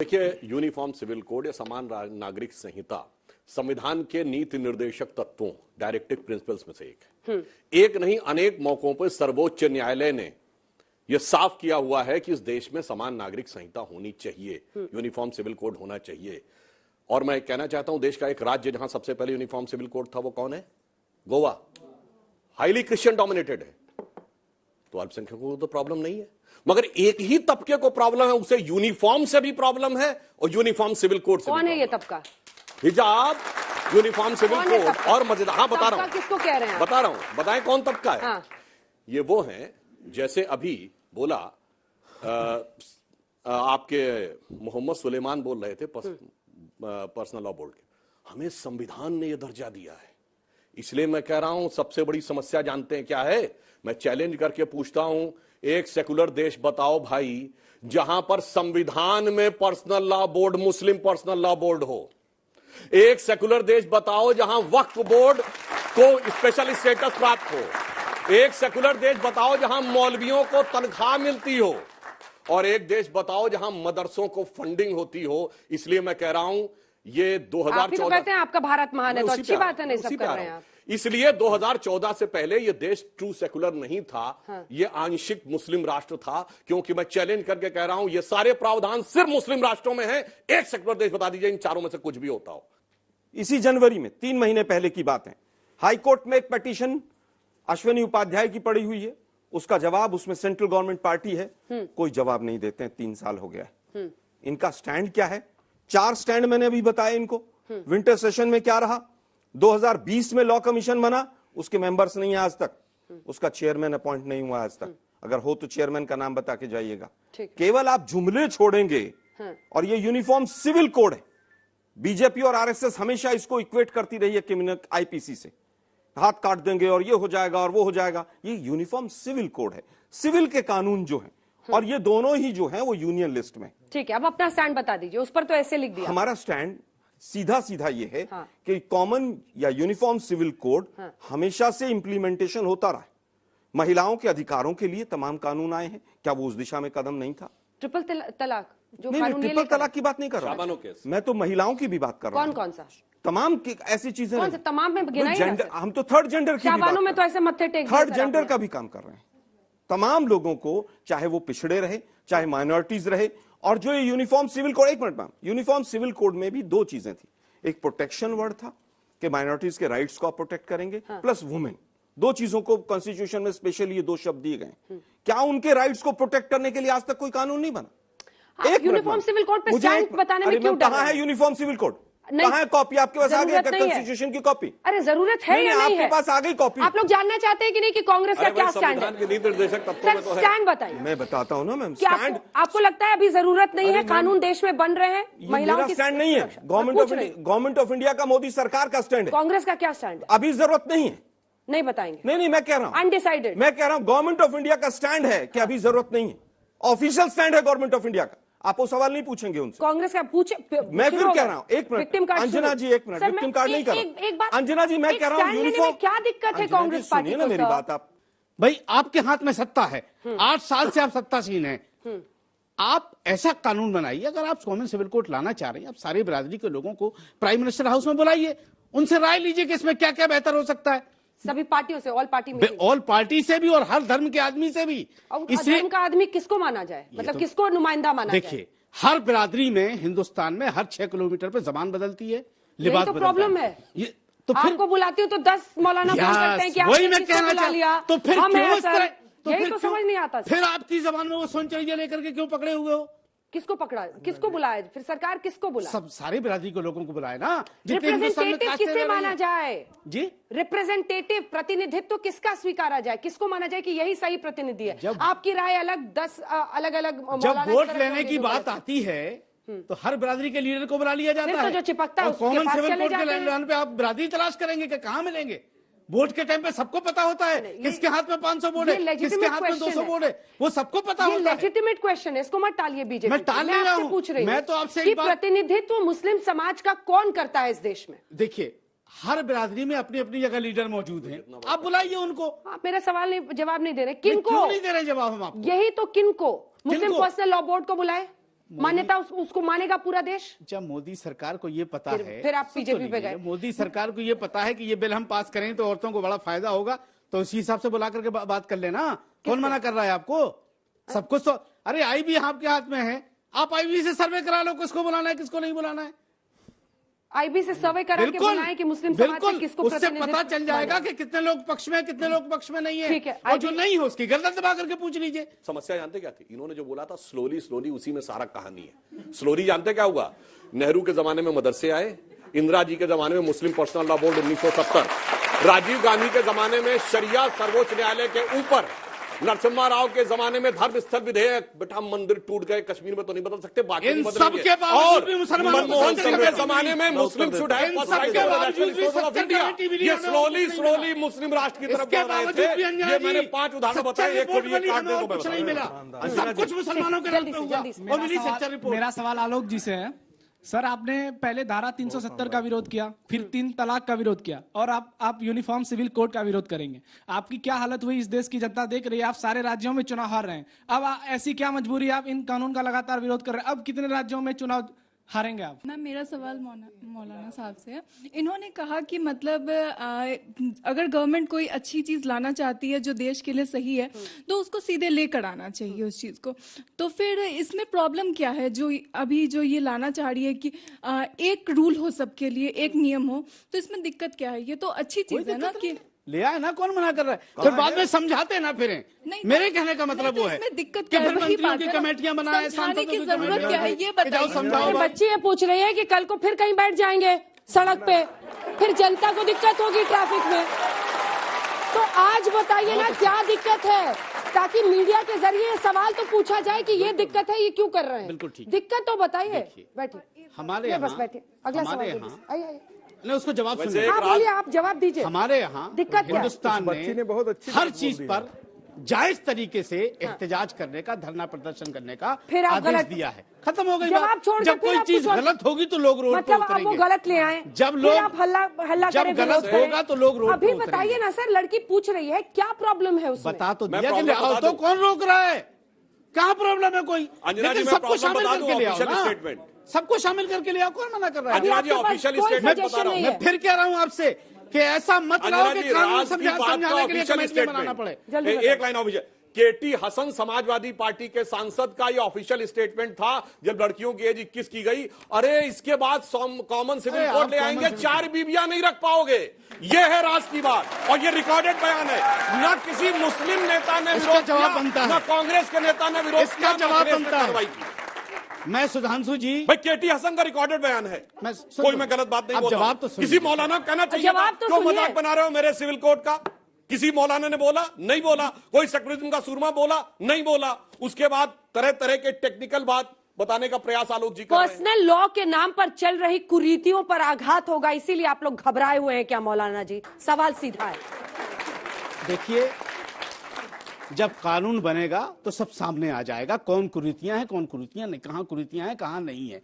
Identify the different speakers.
Speaker 1: देखिए, uniform civil code या समान नागरिक संहिता संविधान के नीति निर्देशक तत्वों, डायरेक्टिव प्रिंसिपल्स में से एक है। एक नहीं, अनेक मौकों पर सर्वोच्च न्यायालय ने यह साफ किया हुआ है कि इस देश में समान नागरिक संहिता होनी चाहिए, यूनिफॉर्म सिविल कोड होना चाहिए। और मैं कहना चाहता हूं, देश का एक राज्य जहां सबसे पहले यूनिफॉर्म सिविल कोड था, वो कौन है? गोवा। हाईली क्रिश्चियन डोमिनेटेड है, तो अल्पसंख्यकों को तो प्रॉब्लम नहीं है, मगर एक ही तबके को प्रॉब्लम है, उसे यूनिफॉर्म से भी प्रॉब्लम है और यूनिफॉर्म सिविल कोड से।
Speaker 2: कौन है ये तबका?
Speaker 1: हिजाब, यूनिफॉर्म सिविल कोड और मजेदार। हाँ, बता रहा हूं,
Speaker 2: किसको कह रहे हैं?
Speaker 1: बता रहा हूं, बताएं कौन तबका है।
Speaker 2: हाँ।
Speaker 1: ये वो है, जैसे अभी बोला आपके मोहम्मद सुलेमान बोल रहे थे पर्सनल लॉ बोर्ड के, हमें संविधान ने यह दर्जा दिया है। इसलिए मैं कह रहा हूं, सबसे बड़ी समस्या जानते हैं क्या है? मैं चैलेंज करके पूछता हूं, एक सेकुलर देश बताओ भाई, जहां पर संविधान में पर्सनल लॉ बोर्ड मुस्लिम पर्सनल लॉ बोर्ड हो। एक सेकुलर देश बताओ जहां वक्फ बोर्ड को स्पेशल स्टेटस प्राप्त हो। एक सेकुलर देश बताओ जहां मौलवियों को तनख्वाह मिलती हो। और एक देश बताओ जहां मदरसों को फंडिंग होती हो। इसलिए मैं कह रहा हूं, ये 2014
Speaker 2: आप ही तो कहते हैं आपका भारत महान है, तो अच्छी बात है, नहीं सब कर रहे हैं आप।
Speaker 1: इसलिए 2014 से पहले यह देश ट्रू सेकुलर नहीं था।
Speaker 2: हाँ।
Speaker 1: यह आंशिक मुस्लिम राष्ट्र था, क्योंकि मैं चैलेंज करके कह रहा हूं, ये सारे प्रावधान सिर्फ मुस्लिम राष्ट्रों में हैं। एक सेकुलर देश बता दीजिए इन चारों में से कुछ भी होता हो।
Speaker 3: इसी जनवरी में 3 महीने पहले की बात है, हाईकोर्ट में एक पिटीशन अश्विनी उपाध्याय की पड़ी हुई है। उसका जवाब, उसमें सेंट्रल गवर्नमेंट पार्टी है, कोई जवाब नहीं देते हैं। 3 साल हो गया है। इनका स्टैंड क्या है? 4 स्टैंड मैंने अभी बताया इनको। विंटर सेशन में क्या रहा? 2020 में लॉ कमीशन बना, उसके मेंबर्स नहीं है आज तक, उसका चेयरमैन अपॉइंट नहीं हुआ आज तक। अगर हो तो चेयरमैन का नाम बता के जाइएगा। केवल आप जुमले छोड़ेंगे। और ये यूनिफॉर्म सिविल कोड है। बीजेपी और आरएसएस हमेशा इसको इक्वेट करती रही है क्रिमिनल आईपीसी से, हाथ काट देंगे और ये हो जाएगा और वो हो जाएगा। ये यूनिफॉर्म सिविल कोड है, सिविल के कानून जो है, और ये दोनों ही जो है वो यूनियन लिस्ट में।
Speaker 2: ठीक है, अब अपना स्टैंड बता दीजिए। उस पर तो ऐसे लिख दिया।
Speaker 3: हमारा स्टैंड सीधा सीधा ये है कि कॉमन या यूनिफॉर्म सिविल कोड हमेशा से इंप्लीमेंटेशन होता रहा है। महिलाओं के अधिकारों के लिए तमाम कानून आए हैं, क्या वो उस दिशा में कदम नहीं था?
Speaker 2: ट्रिपल तलाक जो
Speaker 3: नहीं, ट्रिपल तलाक की बात नहीं कर रहा हूं मैं, तो महिलाओं की भी बात कर रहा हूं।
Speaker 2: कौन सा?
Speaker 3: तमाम ऐसी चीजें,
Speaker 2: कौन से तमाम में गिना ही
Speaker 3: जेंडर, हम तो थर्ड जेंडर की बात
Speaker 2: में तो ऐसे मत्थे टेक
Speaker 3: थर्ड जेंडर का भी काम कर रहे हैं। तमाम लोगों को, चाहे वो पिछड़े रहे, चाहे माइनॉरिटीज रहे। और जो ये यूनिफॉर्म सिविल कोड, एक minute ma'am, uniform civil code में भी 2 चीजें थी। एक प्रोटेक्शन वर्ड था कि माइनॉरिटीज के राइट्स को आप प्रोटेक्ट करेंगे, प्लस वुमेन। 2 चीजों को कॉन्स्टिट्यूशन में स्पेशली ये 2 शब्द दिए गए। क्या उनके राइट्स को प्रोटेक्ट करने के लिए आज तक कोई कानून नहीं बना?
Speaker 2: एक यूनिफॉर्म सिविल कोड पे स्टैंड बताने में क्यों डर रहे हैं?
Speaker 3: कहां है यूनिफॉर्म सिविल कोड? कहां है कॉपी? आपके पास आ गई कॉन्स्टिट्यूशन की कॉपी?
Speaker 2: अरे जरूरत है या नहीं है?
Speaker 3: आपके पास आ गई कॉपी?
Speaker 2: आप लोग जानना चाहते हैं कि नहीं कि कांग्रेस का क्या स्टैंड है? सर, स्टैंड बताइए।
Speaker 3: मैं बताता हूं ना मैम।
Speaker 2: स्टैंड आपको लगता है अभी जरूरत नहीं है? कानून देश में बन रहे हैं, महिलाओं की
Speaker 3: स्टैंड नहीं है। गवर्नमेंट ऑफ इंडिया का, मोदी सरकार का स्टैंड है।
Speaker 2: कांग्रेस का क्या स्टैंड है?
Speaker 3: अभी जरूरत नहीं है।
Speaker 2: नहीं बताएंगे?
Speaker 3: नहीं, मैं कह रहा हूं
Speaker 2: अनडिसाइडेड।
Speaker 3: मैं कह रहा हूं गवर्नमेंट ऑफ इंडिया का स्टैंड है कि अभी जरूरत नहीं है। ऑफिशियल स्टैंड है गवर्नमेंट ऑफ इंडिया का। आप वो सवाल नहीं पूछेंगे उनसे।
Speaker 2: कांग्रेस का पूछे?
Speaker 3: मैं फिर कह रहा हूं, एक मिनट अंजना जी, एक मिनट। विक्टिम कार्ड नहीं कर रहा अंजना जी, मैं कह रहा हूं यूनिफॉर्म।
Speaker 2: क्या दिक्कत है कांग्रेस पार्टी को?
Speaker 3: मेरी बात आप
Speaker 4: भाई, आपके हाथ में सत्ता है, 8 साल से आप सत्तासीन हैं। आप ऐसा कानून बनाइए, अगर आप कॉमन सिविल कोड लाना चाह रहे हैं, आप सारी बिरादरी के लोगों को प्राइम मिनिस्टर हाउस में बुलाइए, उनसे राय लीजिए कि इसमें क्या क्या बेहतर हो सकता है।
Speaker 2: सभी पार्टियों से, ऑल पार्टी में,
Speaker 4: ऑल पार्टी से भी और हर धर्म के आदमी से भी।
Speaker 2: इसलिए धर्म का आदमी किसको माना जाए? मतलब किसको नुमाइंदा माना जाए?
Speaker 4: देखिए, हर बिरादरी में हिंदुस्तान में हर 6 किलोमीटर पे जबान बदलती है, लिबास
Speaker 2: तो प्रॉब्लम है।
Speaker 4: ये तो फिर
Speaker 2: आपको बुलाती हूँ तो 10 मौलाना फोन करते हैं कि
Speaker 4: वही मैं कहना चाहता, तो फिर
Speaker 2: यही तो समझ नहीं आता।
Speaker 4: फिर आपकी जबान में वो सोचरिया लेकर के क्यों पकड़े हुए हो?
Speaker 2: किसको पकड़ा? किसको बुलाया? फिर सरकार किसको बुलाए?
Speaker 4: सब सारे बिरादरी के लोगों को बुलाए ना।
Speaker 2: रिप्रेजेंटेटिव किसे माना जाए?
Speaker 4: जी,
Speaker 2: रिप्रेजेंटेटिव प्रतिनिधित्व किसका स्वीकारा जाए? किसको माना जाए कि यही सही प्रतिनिधि है? आपकी राय अलग, 10 अलग अलग।
Speaker 4: जब वोट लेने की बात आती है तो हर बिरादरी के लीडर को बुला लिया जाता है।
Speaker 2: जो चिपकता है
Speaker 4: कॉमन सिविल कोड के लैंड पे आप बिरादरी तलाश करेंगे कि कहां मिलेंगे? वोट के टाइम पे सबको पता होता है किसके हाथ में 500 वोट है, किसके हाथ में 200 वोट है, वो सबको पता होता है।
Speaker 2: लेजिटिमेट क्वेश्चन है, इसको मत टालिए बीजेपी।
Speaker 4: मैं टाल नहीं रहा हूं,
Speaker 2: पूछ रही हूं।
Speaker 4: मैं तो आपसे
Speaker 2: कि प्रतिनिधित्व मुस्लिम समाज का कौन करता है इस देश में?
Speaker 4: देखिए, हर बिरादरी में अपनी अपनी जगह लीडर मौजूद हैं, आप बुलाइए उनको।
Speaker 2: आप मेरा सवाल नहीं, जवाब नहीं दे रहे। किनको
Speaker 4: क्यों नहीं दे रहे जवाब हम आपको?
Speaker 2: यही तो, किनको? मुस्लिम पर्सनल लॉ बोर्ड को बुलाए, मान्यता उसको मानेगा पूरा देश?
Speaker 4: जब मोदी सरकार को ये पता है,
Speaker 2: फिर आप बीजेपी पे गए।
Speaker 4: मोदी सरकार को ये पता है कि ये बिल हम पास करें तो औरतों को बड़ा फायदा होगा, तो उसी हिसाब से बुला करके बात कर लेना। कौन मना कर रहा है आपको? सब कुछ तो, अरे आईबी आपके हाथ में है, आप आईबी से सर्वे करा लो किसको बुलाना है किसको नहीं बुलाना है।
Speaker 2: आईबी से सर्वे करा के बनाए कि मुस्लिम समाज से किसको
Speaker 4: उससे पता चल जाएगा कि कितने लोग पक्ष में कितने लोग पक्ष में नहीं है।
Speaker 2: ठीक है,
Speaker 4: और जो नहीं हो उसकी गर्दन दबा करके पूछ लीजिए।
Speaker 1: समस्या जानते क्या थी? इन्होंने जो बोला था स्लोली स्लोली, उसी में सारा कहानी है। स्लोली जानते क्या हुआ? नेहरू के जमाने में मदरसे आए, इंदिरा जी के जमाने में Muslim personal law board 1970, Rajiv Gandhi के जमाने में शरिया सर्वोच्च न्यायालय के ऊपर, नरसिम्हा राव के जमाने में धर्म स्थल विधेयक, बेटा मंदिर टूट गए कश्मीर में तो नहीं बदल सकते, बाकी
Speaker 4: इन
Speaker 1: बदलेंगे।
Speaker 4: सब के बावजूद
Speaker 1: और
Speaker 4: भी मुसलमानों को
Speaker 1: मनमोहन
Speaker 4: संसद
Speaker 1: सिंह
Speaker 4: में
Speaker 1: के जमाने में मुस्लिम should have first right of the national resource of India. ये स्लोली मुस्लिम राष्ट्र की तरफ बढ़ रहे थे। ये मैंने 5 उदाहरण बताए, एक को भी एक काट दे तो मैं
Speaker 4: कुछ नहीं मिला, सब कुछ मुसलमानों के
Speaker 2: जल्दी
Speaker 4: नाम
Speaker 2: से,
Speaker 4: पे हुआ।
Speaker 2: जल्दी से।
Speaker 4: और मिली सच्चा रिपोर्ट।
Speaker 5: मेरा सवाल आलोक जी से है। सर, आपने पहले धारा 370 का विरोध किया, फिर 3 तलाक का विरोध किया, और आप यूनिफॉर्म सिविल कोड का विरोध करेंगे। आपकी क्या हालत हुई? इस देश की जनता देख रही है, आप सारे राज्यों में चुनाव हार रहे हैं। अब ऐसी क्या मजबूरी है, आप इन कानून का लगातार विरोध कर रहे हैं? अब कितने राज्यों में चुनाव हारेंगे आप?
Speaker 6: मैम, मेरा सवाल मौलाना साहब से है। इन्होंने कहा कि मतलब अगर गवर्नमेंट कोई अच्छी चीज लाना चाहती है जो देश के लिए सही है तो उसको सीधे लेकर आना चाहिए उस चीज को। तो फिर इसमें प्रॉब्लम क्या है जो अभी जो ये लाना चाह रही है कि एक रूल हो सबके लिए, एक नियम हो, तो इसमें दिक्कत क्या है? ये तो अच्छी चीज है ना कि
Speaker 4: ले आए ना, कौन मना कर रहा है? फिर बाद में समझाते ना फिर। मेरे कहने का मतलब वो है
Speaker 6: इसमें दिक्कत
Speaker 4: कि
Speaker 6: क्या है?
Speaker 4: फिर
Speaker 6: वही
Speaker 4: मंत्रियों
Speaker 6: बात
Speaker 4: की
Speaker 6: है ना,
Speaker 4: कमेटियां बनाए,
Speaker 6: समझाने की
Speaker 4: सांसदों
Speaker 6: जरूरत क्या है ये
Speaker 4: कि जाओ
Speaker 6: बताइए।
Speaker 4: समझाओ।
Speaker 2: बच्ची ये पूछ रही है कि कल को फिर कहीं बैठ जाएंगे सड़क पे, फिर जनता को दिक्कत होगी ट्रैफिक में। तो आज बताइए ना क्या दिक्कत है, ताकि मीडिया के जरिए सवाल तो पूछा जाए कि ये दिक्कत है, ये क्यों कर रहे हैं।
Speaker 4: बिल्कुल ठीक।
Speaker 2: दिक्कत तो बताइए। बैठिए,
Speaker 4: हमारे
Speaker 2: बस
Speaker 4: यहाँ
Speaker 2: बैठिए, अगला सवाल
Speaker 4: हमारे
Speaker 2: कीजिए। आइए, आइए।
Speaker 4: नहीं, उसको जवाब सुनिए।
Speaker 2: हाँ बोलिए, आप जवाब दीजिए।
Speaker 4: हमारे यहाँ
Speaker 2: दिक्कत क्या है?
Speaker 4: हिंदुस्तान ने हर चीज पर जायज तरीके से एहतजाज करने का, धरना प्रदर्शन करने का
Speaker 2: फिर आप
Speaker 4: आदेश
Speaker 2: गलत
Speaker 4: दिया है। खत्म हो गई
Speaker 2: जवाब
Speaker 4: बात।
Speaker 2: छोड़ के
Speaker 4: जब
Speaker 2: फिर
Speaker 4: कोई
Speaker 2: आप
Speaker 4: चीज
Speaker 2: कुछ और-
Speaker 4: गलत होगी तो लोग रोड पर
Speaker 2: मतलब आप वो
Speaker 4: उतरेंगे।
Speaker 2: गलत ले आए,
Speaker 4: जब
Speaker 2: फिर
Speaker 4: लोग
Speaker 2: आप हल्ला
Speaker 4: जब
Speaker 2: करें,
Speaker 4: गलत
Speaker 2: विरोध करें।
Speaker 4: होगा तो लोग रोड
Speaker 2: अभी
Speaker 4: पर उतरेंगे।
Speaker 2: बताइए ना सर, लड़की पूछ रही है क्या प्रॉब्लम है उसमें?
Speaker 4: बता तो
Speaker 1: मैं
Speaker 4: दिया कि ले
Speaker 1: प्रॉब्लम
Speaker 4: आओ,
Speaker 1: बता
Speaker 4: तो
Speaker 1: दूं।
Speaker 4: कौन रोक रहा है? कहाँ प्रॉब्लम है कोई?
Speaker 1: अंजना जी,
Speaker 4: लेकिन
Speaker 1: मैं
Speaker 4: सबको
Speaker 1: प्रॉब्लम
Speaker 4: शामिल
Speaker 1: बता दूं,
Speaker 4: करके ले आओ
Speaker 1: ऑफिशियल
Speaker 4: ना।
Speaker 1: स्टेटमेंट।
Speaker 4: सबको शामिल करके ले आओ, कौन मना कर रहा है?
Speaker 1: अंजना जी,
Speaker 2: आपके पास
Speaker 1: ऑफिशियल
Speaker 2: कोई
Speaker 1: स्टेटमेंट
Speaker 2: suggestion
Speaker 1: बता रहा हूं।
Speaker 2: नहीं है।
Speaker 4: मैं फिर कह रहा हूं आपसे कि ऐसा मत लाओ
Speaker 1: अंजना
Speaker 4: कि
Speaker 1: जी,
Speaker 4: कानून
Speaker 1: राज की बात का
Speaker 4: समझाने के लिए
Speaker 1: ऑफिशियल
Speaker 4: कमेटियां बनाना पड़े।
Speaker 2: जल्दी
Speaker 1: स्टेटमेंट,
Speaker 2: बताओ।
Speaker 1: एक लाइन ऑफिशियल। केटी हसन समाजवादी पार्टी के सांसद का ये ऑफिशियल स्टेटमेंट था जब लड़कियों की एज 21 की गई। अरे इसके बाद कॉमन सिविल
Speaker 4: अरे
Speaker 1: कोड
Speaker 4: आप
Speaker 1: ले आएंगे,
Speaker 4: कॉमन
Speaker 1: 4 बीबियां नहीं रख पाओगे। ये है राज की बात, और ये रिकॉर्डेड बयान है। ना किसी मुस्लिम नेता ने
Speaker 4: इसका
Speaker 1: विरोध
Speaker 4: जवाब
Speaker 1: किया,
Speaker 4: बनता है।
Speaker 1: ना कांग्रेस के नेता ने विरोध
Speaker 4: इसका
Speaker 1: किया, ना
Speaker 4: जवाब
Speaker 1: कांग्रेस ने
Speaker 4: बनता है।
Speaker 1: कार्रवाई की।
Speaker 4: मैं सुधांशु जी,
Speaker 1: भाई केटी हसन का रिकॉर्डेड बयान है,
Speaker 4: मैं
Speaker 1: कोई मैं गलत बात नहीं
Speaker 4: आप
Speaker 1: बोल रहा
Speaker 4: जवाब
Speaker 1: हूं।
Speaker 4: तो सुनिए।
Speaker 1: किसी मौलाना को कहना चाहिए
Speaker 2: जवाब
Speaker 1: था,
Speaker 2: तो
Speaker 1: क्यों
Speaker 2: सुनिए।
Speaker 1: मजाक बना रहे हो मेरे सिविल कोड का? किसी मौलाना ने बोला? नहीं बोला। कोई सेक्युलरिज्म का सूरमा बोला? नहीं बोला। उसके बाद तरह तरह के टेक्निकल बात बताने का प्रयास आलोक जी कर रहे हैं।
Speaker 2: पर्सनल लॉ के नाम पर चल रही कुरीतियों पर आघात होगा, इसीलिए आप लोग घबराए हुए हैं क्या मौलाना जी? सवाल सीधा है।
Speaker 4: देखिए, जब कानून बनेगा तो सब सामने आ जाएगा, कौन कुरीतियां हैं कौन कुरीतियां नहीं, कहां कुरीतियां हैं कहां नहीं है।